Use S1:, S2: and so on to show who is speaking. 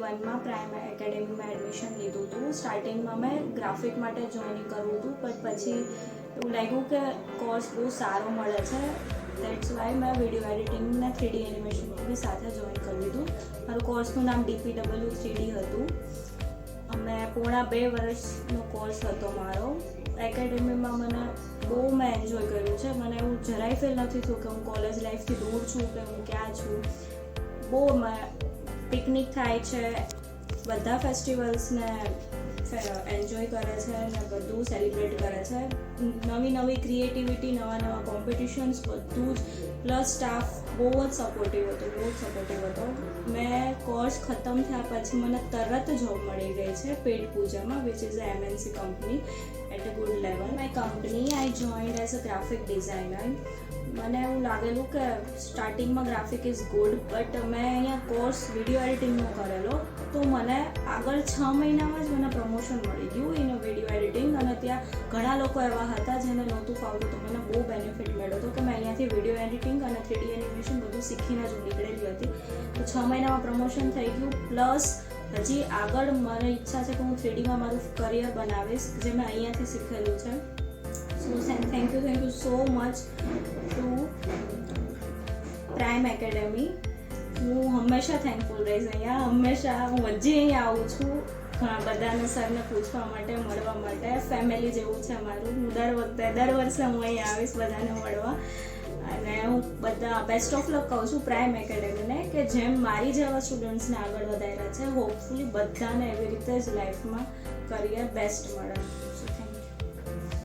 S1: 2021માં prime એકેડેમીમાં admission લીધું હતું. સ્ટાર્ટિંગમાં મેં ગ્રાફિક માટે જોઈનિંગ કરવું હતું, પણ પછી એવું લાગ્યું કે કોર્સ બહુ સારો મળે છે. દેટ્સ વાય મેં વિડીયો એડિટિંગ ને 3D એનિમેશન બી સાથે જોઈન કરી લીધું. મારું કોર્સનું નામ DPW 3D હતું. અમે પોણા 2 વર્ષનો કોર્સ હતો મારો. એકેડેમીમાં મેં એન્જોય કર્યું છે. મને એવું જરાય ફીલ નથી થયું કે હું કોલેજ લાઈફથી દૂર છું કે હું ક્યાં છું. બહુ પિકનિક થાય છે, બધા ફેસ્ટિવલ્સને એન્જોય કરે છે ને બધું સેલિબ્રેટ કરે છે. નવી ક્રિએટિવિટી, નવા કોમ્પિટિશન્સ, બધું જ. પ્લસ સ્ટાફ બહુ જ સપોર્ટિવ હતો. મેં કોર્સ ખતમ થયા પછી મને તરત જોબ મળી ગઈ છે પેડ પૂજામાં, which is a MNC company at a good level. My company I joined as a graphic designer. મને એવું લાગેલું કે સ્ટાર્ટિંગમાં ગ્રાફિક ઇઝ ગુડ, બટ મેં અહીંયા કોર્સ વિડીયો એડિટિંગનો કરેલો, તો મને આગળ 6 મહિનામાં જ મને પ્રમોશન મળી ગયું ઇન વિડીયો એડિટિંગ. અને ત્યાં ઘણા લોકો એવા હતા જેને નહોતું ફાવતું, તો મને બહુ બેનિફિટ મળ્યો હતો કે મેં અહીંયાથી વિડીયો એડિટિંગ અને 3D એનિમેશન બધું શીખીને જ નીકળેલી હતી. તો 6 મહિનામાં પ્રમોશન થઈ ગયું. પ્લસ હજી આગળ મારી ઈચ્છા છે કે હું 3Dમાં મારું કરિયર બનાવીશ, જે મેં અહીંયાથી શીખેલું છે. So thank you so much two prime academy. હું હંમેશા થેન્કફુલ રહીશ. હંમેશા હું હજી અહીંયા આવું છું ઘણા બધાને સરને પૂછવા માટે, મળવા માટે. ફેમિલી જેવું છે મારું. હું દર વર્ષે હું અહીંયા આવીશ બધાને મળવા. અને હું બધા બેસ્ટ ઓફ લક કહું છું પ્રાઇમ એકેડેમીને, કે જેમ મારી જેવા સ્ટુડન્ટ્સને આગળ વધાર્યા છે, હોપફુલી બધાને એવી રીતે જ લાઈફમાં કરિયર બેસ્ટ મળે.